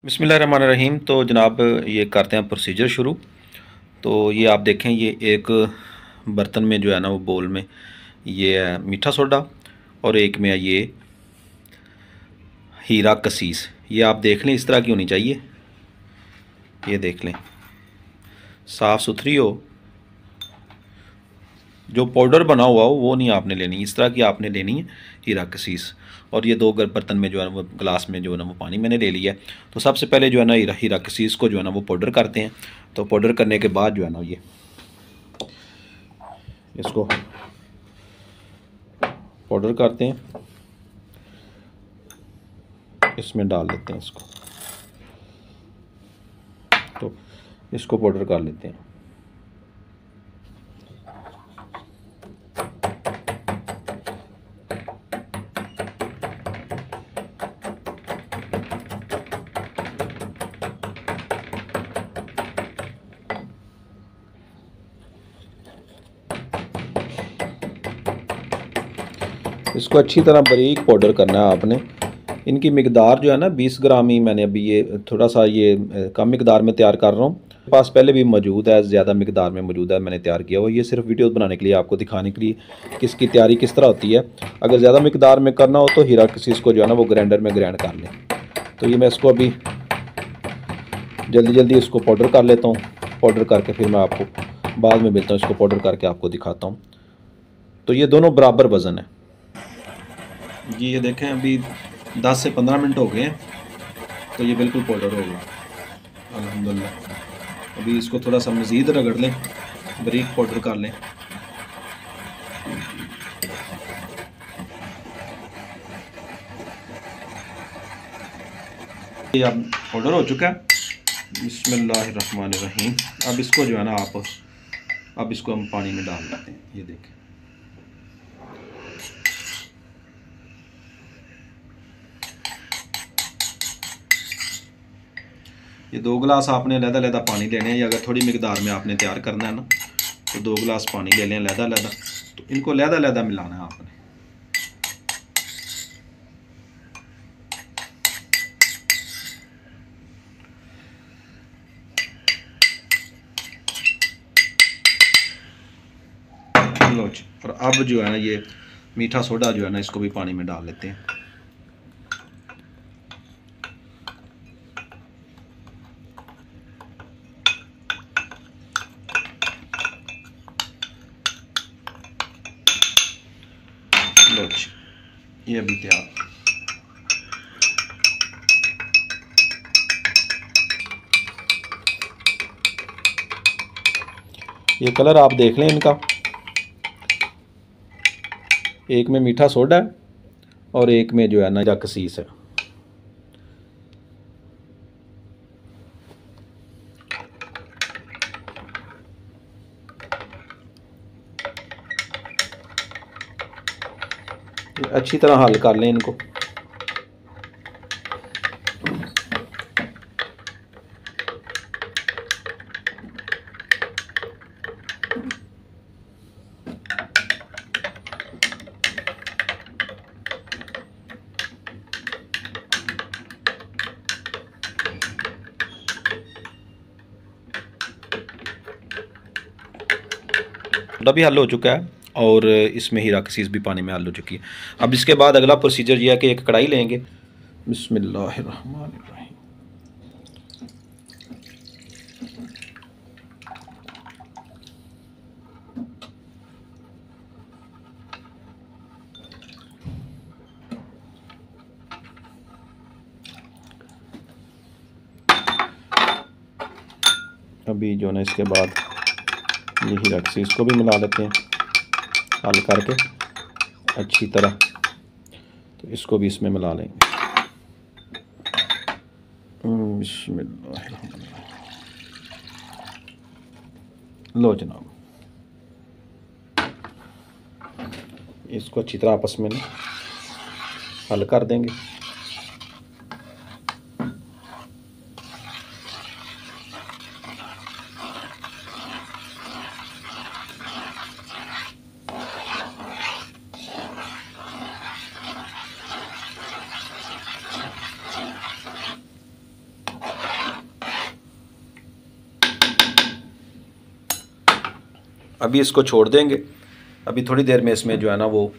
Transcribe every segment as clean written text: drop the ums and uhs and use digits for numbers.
बिस्मिल्लाहिर्रहमानिर्रहीम। तो जनाब ये करते हैं प्रोसीजर शुरू। तो ये आप देखें, ये एक बर्तन में जो है ना वो बोल में ये है मीठा सोडा और एक में है ये हीरा कसीस। ये आप देख लें, इस तरह की होनी चाहिए। ये देख लें, साफ़ सुथरी हो, जो पाउडर बना हुआ हो वो नहीं आपने लेनी, इस तरह की आपने लेनी है हीरा कसीस। और ये दो बर्तन में जो है वो गिलास में जो है ना वो पानी मैंने ले लिया है। तो सबसे पहले जो है ना हीरा कसीस को जो है ना वो पाउडर करते हैं। तो पाउडर करने के बाद जो है ना ये इसको पाउडर करते हैं, इसमें डाल देते हैं इसको। तो इसको पाउडर कर लेते हैं। इसको अच्छी तरह बारीक पाउडर करना है आपने। इनकी मिकदार जो है ना 20 ग्राम ही मैंने अभी ये थोड़ा सा ये कम मिकदार में तैयार कर रहा हूँ। पास पहले भी मौजूद है, ज़्यादा मिकदार में मौजूद है, मैंने तैयार किया हुआ। ये सिर्फ वीडियो बनाने के लिए, आपको दिखाने के लिए कि इसकी तैयारी किस तरह होती है। अगर ज़्यादा मिकदार में करना हो तो हीरा कसीस को जो है ना वो ग्राइंडर में ग्राइंड कर लें। तो ये मैं इसको अभी जल्दी जल्दी इसको पाउडर कर लेता हूँ। पाउडर करके फिर मैं आपको बाद में मिलता हूँ, इसको पाउडर करके आपको दिखाता हूँ। तो ये दोनों बराबर वज़न है जी। ये देखें, अभी 10 से 15 मिनट हो गए हैं। तो ये बिल्कुल पाउडर हो गया अल्हम्दुलिल्लाह। अभी इसको थोड़ा सा मज़ीद रगड़ लें, बारीक पाउडर कर लें। ये अब पाउडर हो चुका है। बिस्मिल्लाहिर्रहमानिर्रहीम। अब इसको जो है ना अब इसको हम पानी में डाल देते हैं। ये देखें, ये 2 गिलास आपने लहदा पानी लेने हैं। या अगर थोड़ी मिकदार में आपने तैयार करना है ना तो 2 गिलास पानी ले लें लहदा। तो इनको लहदा मिलाना है आपने। लो जी। और अब जो है ना ये मीठा सोडा जो है ना इसको भी पानी में डाल लेते हैं। लो जी, ये अभी तैयार। ये कलर आप देख लें इनका, एक में मीठा सोडा है और एक में जो है ना हीरा कसीस है। अच्छी तरह हल कर लें इनको। भी हल हो चुका है और इसमें हीरा कसीस भी पानी में हल हो चुकी है। अब इसके बाद अगला प्रोसीजर यह है कि एक कढ़ाई लेंगे। बिस्मिल्लाहिर्रहमानिर्रहीम। अभी जो है ना इसके बाद ये हीरा कसीस को भी मिला लेते हैं हल करके अच्छी तरह। तो इसको भी इसमें मिला लेंगे। बिस्मिल्लाहिर्रहमानिर्रहीम। लो जनाब, इसको अच्छी तरह आपस में हल कर देंगे। अभी इसको छोड़ देंगे। अभी थोड़ी देर में इसमें जो है ना वो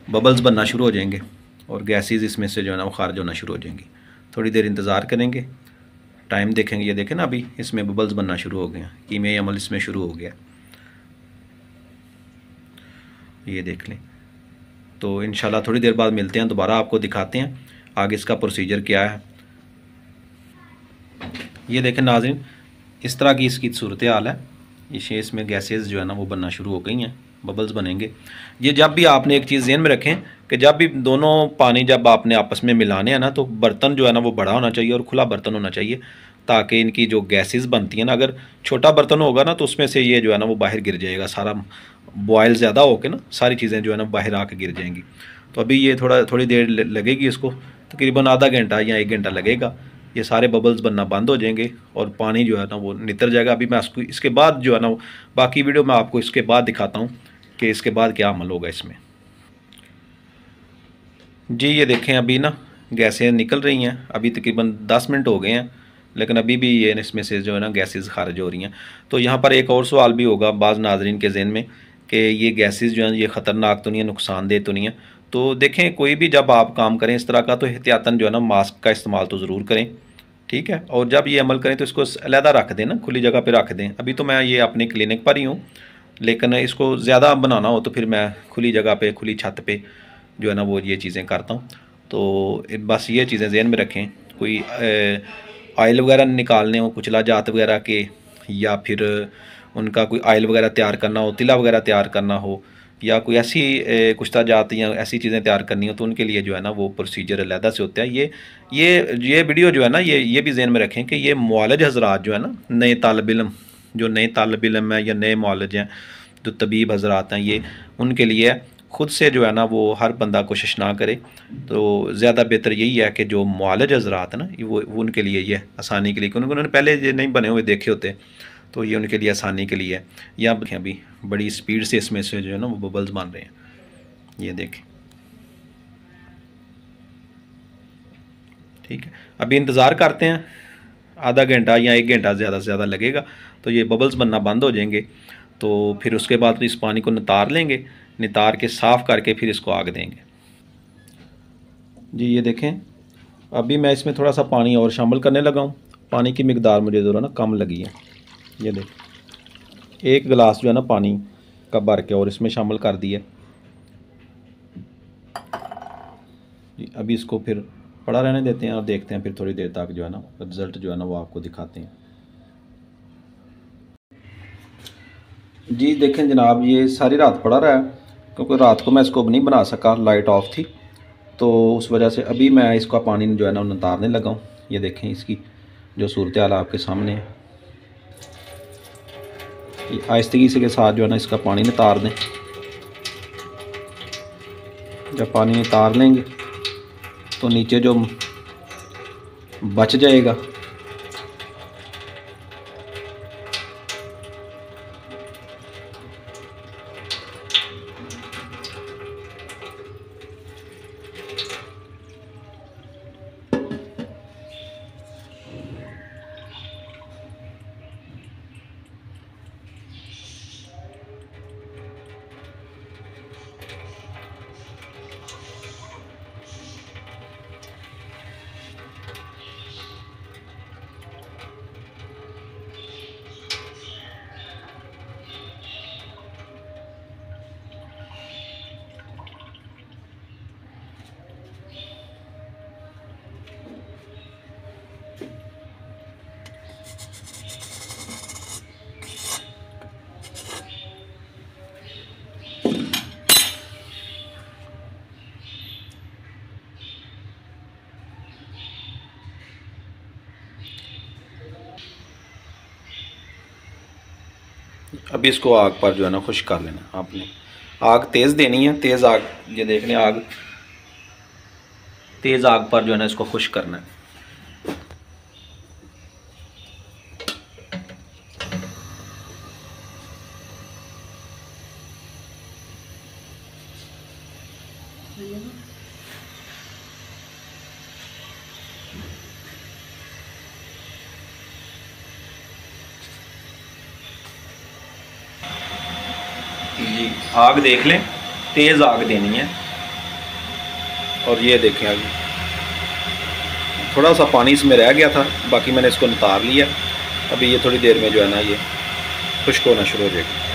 बबल्स बनना शुरू हो जाएंगे और गैसेस इसमें से जो है ना वो खारिज होना शुरू हो जाएंगी। थोड़ी देर इंतज़ार करेंगे, टाइम देखेंगे। ये देखें ना, अभी इसमें बबल्स बनना शुरू हो गए हैं, कीमियाई अमल इसमें शुरू हो गया। ये देख लें। तो इंशाल्लाह थोड़ी देर बाद मिलते हैं, दोबारा आपको दिखाते हैं आगे इसका प्रोसीजर क्या है। ये देखें नाज़रीन, इस तरह की इसकी सूरत हाल है। ये इसमें गैसेस जो है ना वो बनना शुरू हो गई हैं, बबल्स बनेंगे। ये जब भी आपने एक चीज़ ज़हन में रखें कि जब भी दोनों पानी जब आपने आपस में मिलाने हैं ना, तो बर्तन जो है ना वो बड़ा होना चाहिए और खुला बर्तन होना चाहिए, ताकि इनकी जो गैसेस बनती हैं ना, अगर छोटा बर्तन होगा ना तो उसमें से ये जो है ना वो बाहर गिर जाएगा, सारा बॉयल ज़्यादा होकर ना सारी चीज़ें जो है ना बाहर आके गिर जाएंगी। तो अभी ये थोड़ी देर लगेगी, इसको तकरीबन आधा घंटा या 1 घंटा लगेगा। ये सारे बबल्स बनना बंद हो जाएंगे और पानी जो है ना वो नितर जाएगा। अभी मैं इसको इसके बाद जो है ना बाकी वीडियो में आपको इसके बाद दिखाता हूँ कि इसके बाद क्या अमल होगा इसमें। जी ये देखें, अभी ना गैसें निकल रही हैं। अभी तकरीबन 10 मिनट हो गए हैं, लेकिन अभी भी ये इसमें से जो है ना गैसेस खारिज हो रही हैं। तो यहाँ पर एक और सवाल भी होगा बाज़ नाज़रीन के ज़हन में कि ये गैसेस जो हैं ये ख़तरनाक तो नहीं है, नुकसानदेह तो नहीं है। तो देखें, कोई भी जब आप काम करें इस तरह का, तो एहतियातन जो है ना मास्क का इस्तेमाल तो ज़रूर करें, ठीक है। और जब ये अमल करें तो इसको अलहदा रख दें ना, खुली जगह पर रख दें। अभी तो मैं ये अपने क्लिनिक पर ही हूँ, लेकिन इसको ज़्यादा बनाना हो तो फिर मैं खुली जगह पे, खुली छत पे जो है ना वो ये चीज़ें करता हूँ। तो बस ये चीज़ें ज़हन में रखें। कोई ऑयल वगैरह निकालने हो कुचला जात वगैरह के, या फिर उनका कोई ऑयल वगैरह तैयार करना हो, तिला वगैरह तैयार करना हो, या कोई ऐसी कुश्ता जात या ऐसी चीज़ें तैयार करनी हो, तो उनके लिए जो है ना वो प्रोसीजर अलहदा से होता है। ये वीडियो जो है ना ये भी ज़हन में रखें कि ये मुआलिज हज़रात जो है ना, नए तालिब इल्म, जो नए तालिब इल्म हैं या नए मुआलिज हैं, जो तबीब हज़रात हैं, ये उनके लिए ख़ुद से जो है ना वो हर बंदा कोशिश ना करे। तो ज़्यादा बेहतर यही है कि जो मुआलिज हज़रात हैं ना, वो उनके लिए ये आसानी के लिए, क्योंकि उन्होंने पहले ये नहीं बने हुए देखे होते, तो ये उनके लिए आसानी के लिए है। या अभी बड़ी स्पीड से इसमें से जो है ना वो बबल्स बन रहे हैं, ये देखें, ठीक है। अभी इंतज़ार करते हैं, आधा घंटा या 1 घंटा ज़्यादा से ज़्यादा लगेगा, तो ये बबल्स बनना बंद हो जाएंगे। तो फिर उसके बाद इस पानी को नितार लेंगे, नितार के साफ़ करके फिर इसको आग देंगे। जी ये देखें, अभी मैं इसमें थोड़ा सा पानी और शामिल करने लगा हूँ। पानी की मिकदार मुझे जो है ना कम लगी है। ये देखें, 1 गिलास जो है ना पानी का भर के और इसमें शामिल कर दिए। अभी इसको फिर पड़ा रहने देते हैं और देखते हैं फिर थोड़ी देर तक जो है ना रिज़ल्ट जो है ना वो आपको दिखाते हैं। जी देखें जनाब, ये सारी रात पड़ा रहा है, क्योंकि रात को मैं इसको नहीं बना सका, लाइट ऑफ थी, तो उस वजह से अभी मैं इसका पानी जो है ना उतारने लगा हूँ। ये देखें, इसकी जो सूरत हाल आपके सामने है। ये आहिस्तगी से के साथ जो है ना इसका पानी नितार दें। जब पानी नितार लेंगे तो नीचे जो बच जाएगा अभी इसको आग पर जो है ना खुश कर लेना आपने। आग तेज़ देनी है, तेज़ आग, ये देख लें, आग तेज़ आग पर जो है ना इसको खुश करना है। जी आग देख लें, तेज़ आग देनी है। और ये देखें अभी थोड़ा सा पानी इसमें रह गया था, बाकी मैंने इसको नितार लिया। अभी ये थोड़ी देर में जो है ना ये खुश्क होना शुरू हो जाएगा।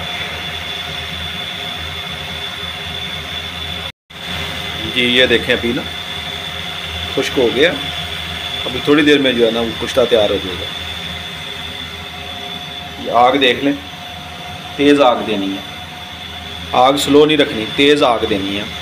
जी ये देखें अभी ना खुश्क हो गया। अभी थोड़ी देर में जो है ना वो कुश्ता तैयार हो जाएगा। ये आग देख लें, तेज़ आग देनी है, आग स्लो नहीं रखनी, तेज़ आग देनी है।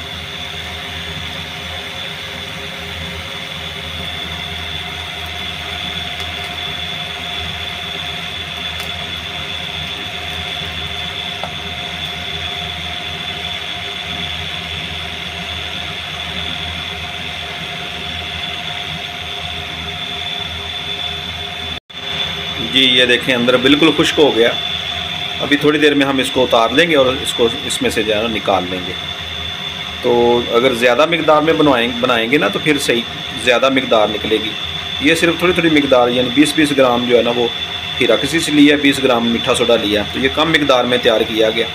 जी ये देखें अंदर बिल्कुल खुश्क हो गया। अभी थोड़ी देर में हम इसको उतार लेंगे और इसको इसमें से जो है ना निकाल लेंगे। तो अगर ज़्यादा मिकदार में बनाएंगे ना तो फिर सही ज़्यादा मिकदार निकलेगी। ये सिर्फ थोड़ी थोड़ी मिकदार यानी 20-20 ग्राम जो है ना वो हीरा किसी से लिया, 20 ग्राम मीठा सोडा लिया, तो ये कम मिकदार में तैयार किया गया,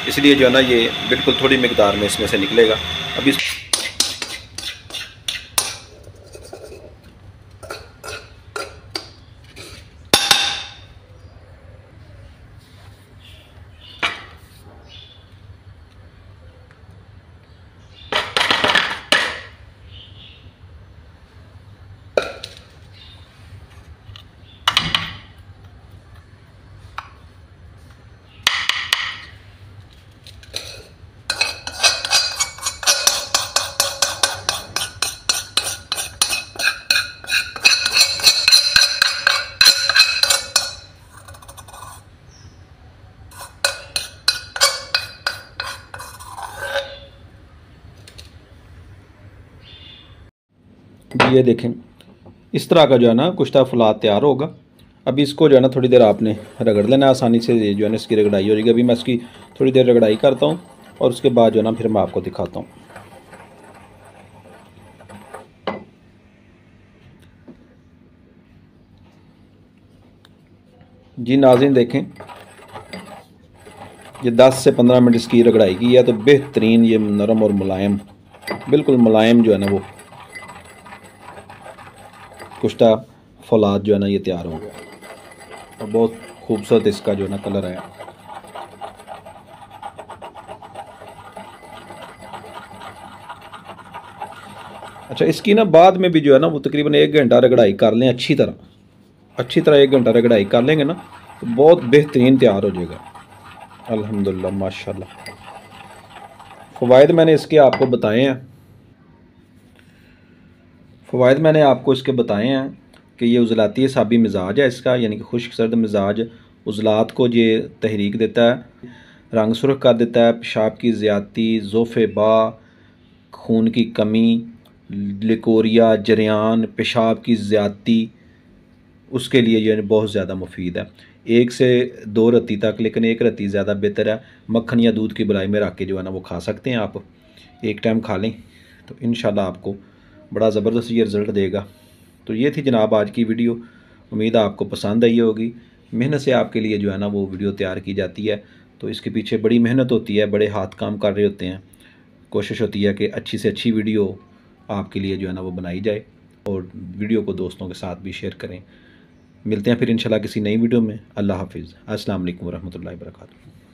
इसलिए जो है ना ये बिल्कुल थोड़ी मिकदार में इसमें से निकलेगा। अभी ये देखें इस तरह का जो है ना कुश्ता फुलाद तैयार होगा। अभी इसको जो है ना थोड़ी देर आपने रगड़ लेना आसानी से, जो है ना इसकी रगड़ाई हो जाएगी। अभी मैं इसकी थोड़ी देर रगड़ाई करता हूँ और उसके बाद जो है ना फिर मैं आपको दिखाता हूँ। जी नाज़रीन देखें ये 10 से 15 मिनट इसकी रगड़ाई की है तो बेहतरीन ये नरम और मुलायम, बिल्कुल मुलायम जो है ना वो कुश्ता फौलाद जो है ना ये तैयार हो गया और बहुत खूबसूरत इसका जो है ना कलर आया। अच्छा इसकी ना बाद में भी जो है ना वो तकरीबन 1 घंटा रगड़ाई कर लें अच्छी तरह 1 घंटा रगड़ाई कर लेंगे ना तो बहुत बेहतरीन तैयार हो जाएगा। अल्हम्दुलिल्लाह माशाल्लाह। फ़वाइद मैंने इसके आपको बताए हैं, फ़वाइद मैंने आपको इसके बताए हैं कि ये उज़लाती साबी मिजाज है इसका, यानी कि खुश्क सर्द मिजाज उज़लात को ये तहरीक देता है, रंग सुर्ख कर देता है, पेशाब की ज़्यादती, ज़ोफ़े बा, खून की कमी, लिकोरिया, जरियान, पेशाब की ज़्यादती, उसके लिए ये बहुत ज़्यादा मुफीद है। 1 से 2 रत्ती तक, लेकिन 1 रत्ती ज़्यादा बेहतर है। मक्खन या दूध की बलाई में रख के जो है ना वो खा सकते हैं आप, एक टाइम खा लें तो इंशाल्लाह आपको बड़ा ज़बरदस्त ये रिज़ल्ट देगा। तो ये थी जनाब आज की वीडियो, उम्मीद है आपको पसंद आई होगी। मेहनत से आपके लिए जो है ना वो वीडियो तैयार की जाती है, तो इसके पीछे बड़ी मेहनत होती है, बड़े हाथ काम कर रहे होते हैं। कोशिश होती है कि अच्छी से अच्छी वीडियो आपके लिए जो है ना वो बनाई जाए और वीडियो को दोस्तों के साथ भी शेयर करें। मिलते हैं फिर इंशाल्लाह किसी नई वीडियो में। अल्लाह हाफिज़। अस्सलाम वालेकुम रहमतुल्लाहि व बरकातुहू।